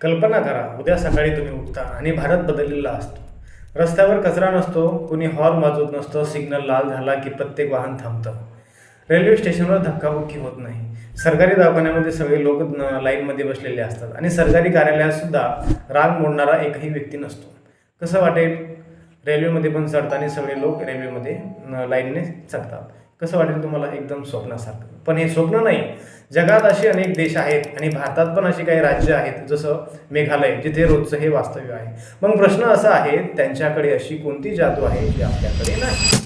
कल्पना करा, उद्या सकाळी तुम्ही उठता आणि भारत बदललेला असतो. रस्त्यावर कचरा नसतो, कुणी हॉर्न वाजवत नसतं, सिग्नल लाल झाला की प्रत्येक वाहन थांबतं. रेल्वे स्टेशनवर धक्काबुक्की होत नाही. सरकारी दवाखान्यामध्ये सगळे लोक लाईनमध्ये बसलेले असतात आणि सरकारी कार्यालयात सुद्धा रांग मोडणारा एकही व्यक्ती नसतो. कसं वाटेल? रेल्वेमध्ये पण चढताना सगळे लोक रेल्वेमध्ये लाईनने चढतात. कसं वाटेल तुम्हाला? एकदम स्वप्नासारखं. पण हे स्वप्न नाही. जगात असे अनेक देश आहेत आणि भारतात पण अशी काही राज्य आहेत, जसं मेघालय, जिथे रोजचं हे वास्तव्य आहे. मग प्रश्न असा आहे, त्यांच्याकडे अशी कोणती जादू आहे जी आपल्याकडे नाही?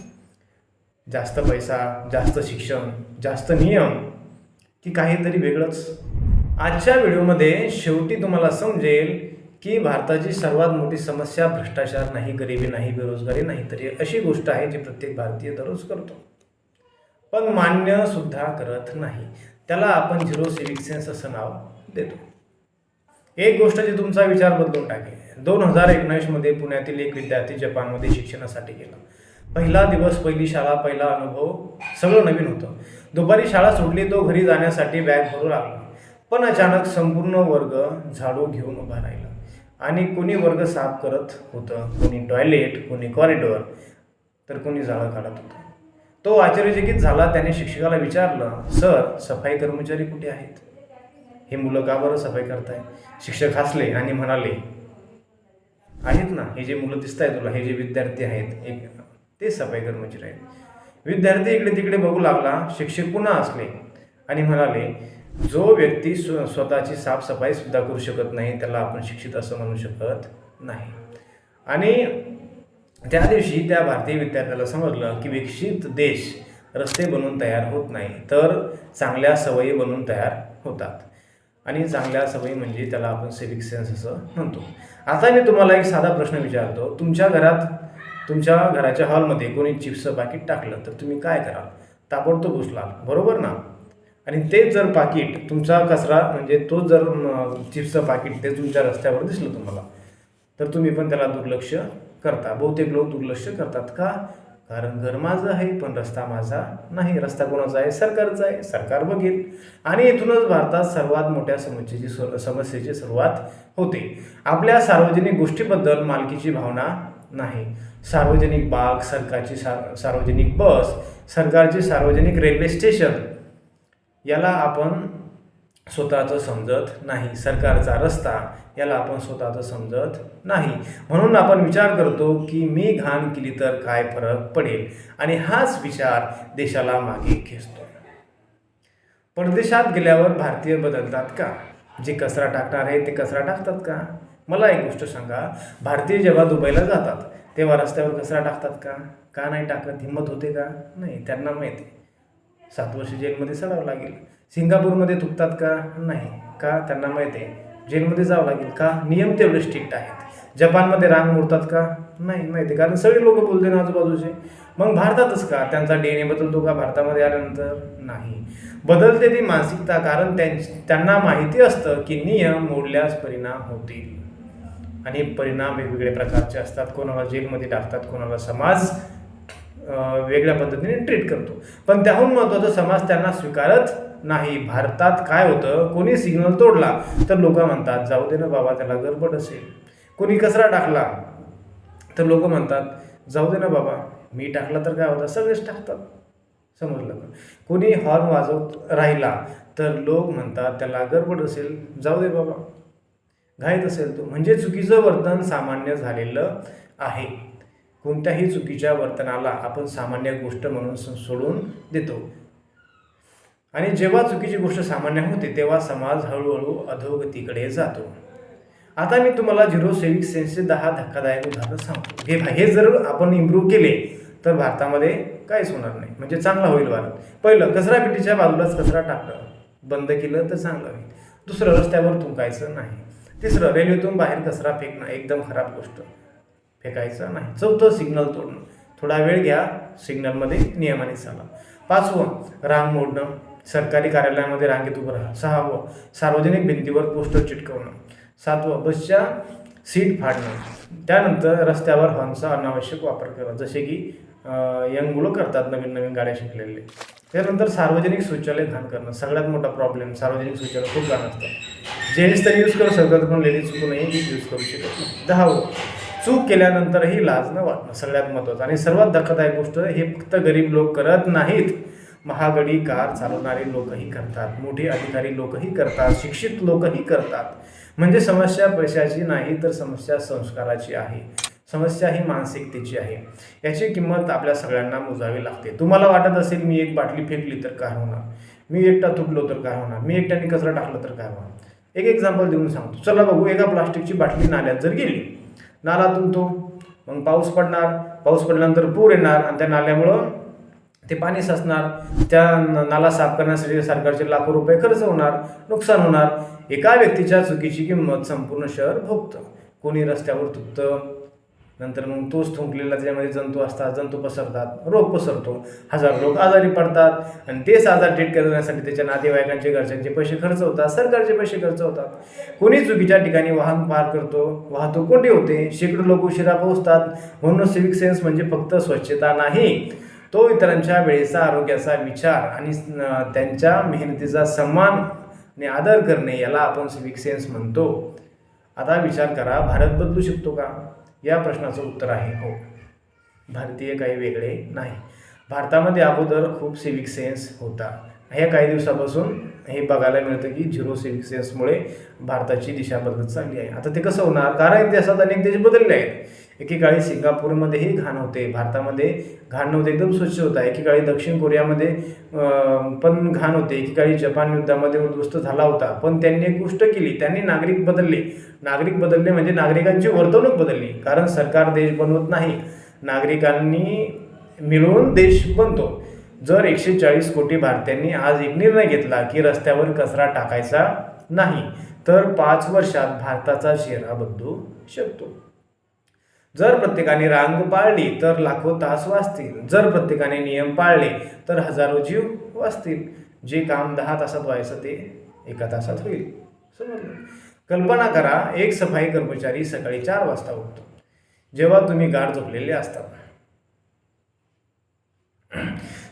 जास्त पैसा, जास्त शिक्षण, जास्त नियम, की काहीतरी वेगळंच? आजच्या व्हिडिओमध्ये शेवटी तुम्हाला समजेल की भारताची सर्वात मोठी समस्या भ्रष्टाचार नाही, गरिबी नाही, बेरोजगारी नाही, तर अशी गोष्ट आहे जी प्रत्येक भारतीय दररोज करतो, पण मान्य सुद्धा करत नाही. त्याला आपण झिरो सिव्हिक सेन्स असं नाव देतो. एक गोष्ट जी तुमचा विचार बदलून टाकेल. 2019 मध्ये पुण्यातील एक विद्यार्थी जपानमध्ये शिक्षणासाठी गेला. पहिला दिवस, पहिली शाळा, पहिला अनुभव, सगळं नवीन होतं. दुपारी शाळा सुटली, तो घरी जाण्यासाठी बॅग भरू लागला. पण अचानक संपूर्ण वर्ग झाडू घेऊन उभा राहिला आणि कोणी वर्ग साफ करत होतं, कोणी टॉयलेट, कोणी कॉरिडॉर, तर कोणी जाळं काढत होतं. तो आश्चर्यचकित झाला. त्याने शिक्षकाला विचारलं, सर, सफाई कर्मचारी कुठे आहेत? हे मुलं का बरं सफाई करताय? शिक्षक हसले आणि म्हणाले, आहेत ना, हे जे मुलं दिसत आहे तुला, हे जे विद्यार्थी आहेत, ते सफाई कर्मचारी आहेत. विद्यार्थी इकडे तिकडे बघू लागला. शिक्षक पुन्हा हसले आणि म्हणाले, जो व्यक्ती स्वतःची साफसफाई सुद्धा करू शकत नाही, त्याला आपण शिक्षित असं म्हणू शकत नाही. आणि त्या दिवशी त्या भारतीय विद्यार्थ्याला समजलं की विकसित देश रस्ते बनवून तयार होत नाही, तर चांगल्या सवयी बनवून तयार होतात. आणि चांगल्या सवयी म्हणजे त्याला आपण सिव्हिक सेन्स असं म्हणतो. आता मी तुम्हाला एक साधा प्रश्न विचारतो. तुमच्या घरात, तुमच्या घराच्या हॉलमध्ये कोणी चिप्सचं पाकिट टाकलं तर तुम्ही काय कराल? ताबडतोब उचलाल, बरोबर ना? आणि तेच जर पाकिट तुमचा कचरा, म्हणजे तोच जर चिप्सचं पाकिट ते तुमच्या रस्त्यावर दिसलं तुम्हाला, तर तुम्ही पण त्याला दुर्लक्ष करता. बहुतेक लोक दुर्लक्ष करतात. का? कारण घर माझं आहे पण रस्ता माझा नाही. रस्ता कोणाचा आहे? सरकारचा आहे. सरकार बघेल. आणि इथूनच भारतात सर्वात मोठ्या समस्येची सुरुवात होते. आपल्या सार्वजनिक गोष्टीबद्दल मालकीची भावना नाही. सार्वजनिक बाग, सरकारची सार्वजनिक बस, सरकारची सार्वजनिक रेल्वे स्टेशन, याला आपण स्वतःचं समजत नाही. सरकारचा रस्ता, याला आपण स्वतःचं समजत नाही. म्हणून आपण विचार करतो की मी घाण केली तर काय फरक पडेल, आणि हाच विचार देशाला मागे खेचतो. परदेशात गेल्यावर भारतीय बदलतात का? जे कचरा टाकणार आहे ते कचरा टाकतात का? मला एक गोष्ट सांगा, भारतीय जेव्हा दुबईला जातात तेव्हा रस्त्यावर कचरा टाकतात का? का नाही टाकत? हिंमत होते का? नाही. त्यांना माहिती 7 वर्ष जेलमध्ये चढावं लागेल. सिंगापूरमध्ये थुकतात का? नाही. का? त्यांना माहिती आहे जेलमध्ये जावं लागेल. का? नियम तेवढे स्ट्रिक्ट आहेत. जपानमध्ये रांग मोडतात का? नाही. माहिती, कारण सगळे लोक बोलते ना आजूबाजूचे. मग भारतातच का? त्यांचा DNA बदलतो का भारतामध्ये आल्यानंतर? नाही. बदलते ती मानसिकता, कारण त्यांना माहिती असतं की नियम मोडल्यास परिणाम होतील, आणि परिणाम वेगवेगळे प्रकारचे असतात. कोणाला जेलमध्ये टाकतात, कोणाला समाज वेगळ्या पद्धतीने ट्रीट करतो. पण त्याहून महत्त्वाचं, समाज त्यांना स्वीकारत नाही. भारतात काय होतं, कोणी सिग्नल तोडला तर लोक म्हणतात, जाऊ दे ना बाबा, त्याला गडबड असेल. कोणी कचरा टाकला तर लोक म्हणतात, जाऊ दे ना बाबा, मी टाकला तर काय होतं, सगळेच टाकतात. समजलं का? कोणी हॉर्न वाजवत राहिला तर लोक म्हणतात, त्याला गडबड असेल, जाऊ दे बाबा, घाईत असेल तो. म्हणजे चुकीचं वर्तन सामान्य झालेलं आहे. कोणत्याही चुकीच्या वर्तनाला आपण सामान्य गोष्ट म्हणून सोडून देतो, आणि जेव्हा चुकीची गोष्ट सामान्य होते तेव्हा समाज हळूहळू अधोगतीकडे जातो. आता मी तुम्हाला झिरो सिव्हिक सेन्सचे 10 धक्कादायक उदाहरण सांगतो. हे जर आपण इम्प्रूव्ह केले तर भारतामध्ये काहीच होणार नाही, म्हणजे चांगला होईल भारत. पहिलं, कचरापेटीच्या बाजूलाच कचरा टाकणं बंद केलं तर चांगलं होईल. दुसरं, रस्त्यावर थुंकायचं नाही. तिसरं, रेल्वेतून बाहेर कचरा फेकणं एकदम खराब गोष्ट, फेकायचं नाही. चौथं, सिग्नल तोडणं. थोडा वेळ घ्या, सिग्नलमध्ये नियमाने चाला. 5वं, रांग मोडणं, सरकारी कार्यालयामध्ये रांगेत उभं राहा. 6वं, सार्वजनिक भिंतीवर पोस्टर चिटकवणं. 7वं, बसच्या सीट फाडणं. त्यानंतर रस्त्यावर हॉर्नचा अनावश्यक वापर करणं, जसे की यंग मुलं करतात, नवीन नवीन गाड्या शिकलेले. त्यानंतर सार्वजनिक शौचालय घाण करणं. सगळ्यात मोठा प्रॉब्लेम, सार्वजनिक शौचालय खूप घाण असतं. जेंट्स तर यूज करू शकतात पण लेडीज चुकूनही यूज करू शकत नाही. 10 चूक केल्यानंतरही लाज न वाटणं सगळ्यात महत्त्वाचं. आणि सर्वात धक्कादायक गोष्ट, हे फक्त गरीब लोक करत नाहीत, महागडी कार चालवणारे लोकही करतात, मोठे अधिकारी लोकही करतात, शिक्षित लोकही करतात. म्हणजे समस्या पैशाची नाही तर समस्या संस्काराची आहे, समस्या ही मानसिकतेची आहे. याची किंमत आपल्या सगळ्यांना मोजावी लागते. तुम्हाला वाटत असेल मी एक बाटली फेकली तर काय होणार, मी एकटा तुटलो तर काय होणार, मी एकट्याने कचरा टाकला तर काय होणार. एक एक्झाम्पल देऊन सांगतो. चला बघू, एका प्लास्टिकची बाटली नाल्यात जर गेली, नाला तुंबतो, मग पाऊस पडणार, पाऊस पडल्यानंतर पूर येणार आणि त्या नाल्यामुळं ते पाणी साचणार, त्या नाला साफ करण्यासाठी सरकारचे लाखो रुपये खर्च होणार, नुकसान होणार. एका व्यक्तीच्या चुकीची किंमत संपूर्ण शहर भोगतं. कोणी रस्त्यावर तुटतं, नंतर मग तोच थुंकलेला त्याच्यामध्ये जंतू असतात, जंतू पसरतात, रोग पसरतो, हजार लोक आजारी पडतात आणि तेच आजार ट्रीट करण्यासाठी त्याच्या नातेवाईकांचे घरच्यांचे पैसे खर्च होतात, सरकारचे पैसे खर्च होतात. कोणी चुकीच्या ठिकाणी वाहन पार करतो, वाहतूक कोंडी होते, शेकडो लोक उशिरा पोहोचतात. म्हणून सिविक सेन्स म्हणजे फक्त स्वच्छता नाही, तो इतरांच्या वेळेचा, आरोग्याचा विचार आणि त्यांच्या मेहनतीचा सन्मान आणि आदर करणे, याला आपण सिविक सेन्स म्हणतो. आता विचार करा, भारत बदलू शकतो का? या प्रश्नाचं उत्तर आहे हो. भारतीय काही वेगळे नाही. भारतामध्ये अगोदर खूप सिविक सेन्स होता. ह्या काही दिवसापासून हे बघायला मिळतं की झिरो सिविक सेन्समुळे भारताची दिशा बदलत चालली आहे. आता ते कसं होणार? कारण इतिहासात अनेक देश बदलले आहेत. एकेकाळी सिंगापूरमध्येही घाण होते, भारतामध्ये घाण नव्हते, एकदम स्वच्छ होता. एकेकाळी दक्षिण कोरियामध्ये पण घाण होते, एकेकाळी जपान युद्धामध्ये उद्ध्वस्त झाला होता. पण त्यांनी एक गोष्ट केली, त्यांनी नागरिक बदलले. नागरिक बदलले म्हणजे नागरिकांची वर्तणूक बदलली. कारण सरकार देश बनवत नाही, नागरिकांनी मिळून देश बनतो. जर 140 कोटी भारतीयांनी आज एक निर्णय घेतला की रस्त्यावर कचरा टाकायचा नाही, तर 5 वर्षात भारताचा चेहरा बदलू शकतो. जर प्रत्येकाने रांग पाळली तर लाखो तास वाचतील. जर प्रत्येकाने नियम पाळले तर हजारो जीव वाचतील. जे काम 10 तासात व्हायचं ते 1 तासात होईल. समजलं? कल्पना करा, एक सफाई कर्मचारी सकाळी 4 वाजता उठतो, जेव्हा तुम्ही गाढ झोपलेले असतात.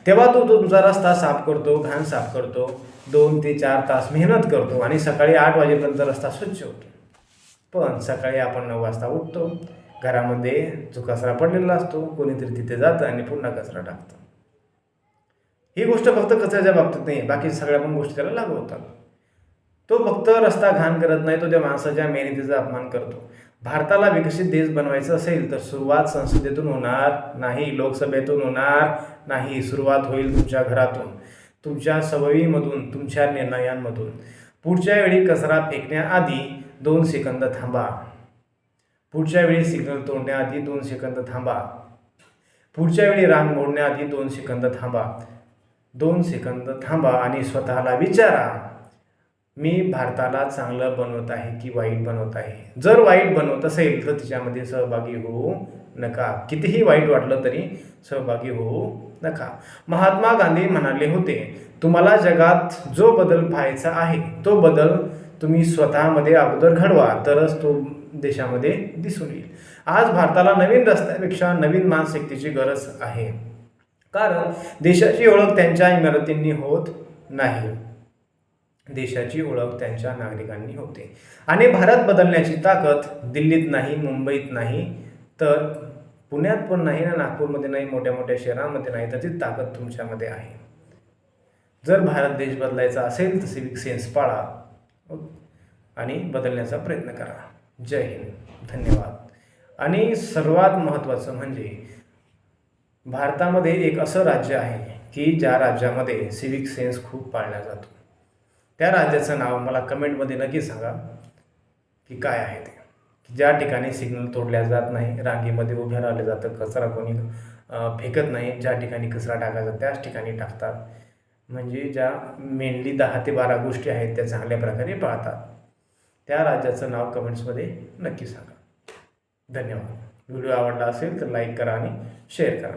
तेव्हा तो तुमचा रस्ता साफ करतो, घाण साफ करतो, 2 ते 4 तास मेहनत करतो आणि सकाळी 8 वाजेपर्यंत रस्ता स्वच्छ होतो. पण सकाळी आपण 9 वाजता उठतो, घरामध्ये जो कचरा पडलेला असतो, कोणीतरी तिथे जातं आणि पुन्हा कचरा टाकतं. ही गोष्ट फक्त कचऱ्याच्या बाबतीत नाही, बाकी सगळ्या पण गोष्टी त्याला लागू होतात. तो फक्त रस्ता घाण करत नाही, तो त्या माणसाच्या मेहनतीचा अपमान करतो. भारताला विकसित देश बनवायचं असेल तर सुरुवात संसदेतून होणार नाही, लोकसभेतून होणार नाही. सुरुवात होईल तुमच्या घरातून, तुमच्या सवयीमधून, तुमच्या निर्णयांमधून. पुढच्या वेळी कचरा फेकण्याआधी 2 सेकंद थांबा. पुढच्या वेळी सिग्नल तोडण्याआधी 2 सेकंद थांबा. पुढच्या वेळी रांग मोडण्याआधी 2 सेकंद थांबा. 2 सेकंद थांबा आणि स्वतःला विचारा, मी भारताला चांगलं बनवत आहे की वाईट बनवत आहे? जर वाईट बनवत असेल तर तिच्यामध्ये सहभागी होऊ नका. कितीही वाईट वाटलं तरी सहभागी होऊ नका. महात्मा गांधी म्हणाले होते, तुम्हाला जगात जो बदल पाहायचा आहे तो बदल तुम्ही स्वतःमध्ये अगोदर घडवा, तरच तो देशामध्ये दिसून येईल. आज भारताला नवीन रस्त्यापेक्षा नवीन मानसिकतेची गरज आहे. कारण देशाची ओळख त्यांच्या इमारतींनी होत नाही, देशाची ओळख त्यांच्या नागरिकांनी होते. आणि भारत बदलण्याची ताकद दिल्लीत नाही, मुंबईत नाही, तर पुण्यात पण नाही ना, नागपूरमध्ये नाही, मोठ्या मोठ्या शहरांमध्ये नाही, तर ती ताकद तुमच्यामध्ये आहे. जर भारत देश बदलायचा असेल तर सिविक सेन्स पाळा आणि बदलण्याचा प्रयत्न करा. जय हिंद, धन्यवाद. आणि सर्वात महत्त्वाचं म्हणजे भारतामध्ये एक असं राज्य आहे की ज्या राज्यामध्ये सिविक सेन्स खूप पाळला जातो. त्या राज्याचं नाव मला कमेंटमध्ये नक्की सांगा की काय आहे ते. ज्या ठिकाणी सिग्नल तोडल्या जात नाही, रांगेमध्ये उभ्या राहिलं जातं, कचरा कोणी फेकत नाही, ज्या ठिकाणी कचरा टाकायचा त्याच ठिकाणी टाकतात. म्हणजे ज्या मेनली 10 ते 12 गोष्टी आहेत त्या चांगल्या प्रकारे पाळतात. त्या राज्याचं नाव कमेंट्समध्ये नक्की सांगा. धन्यवाद. व्हिडिओ आवडला असेल तर लाईक करा आणि शेअर करा.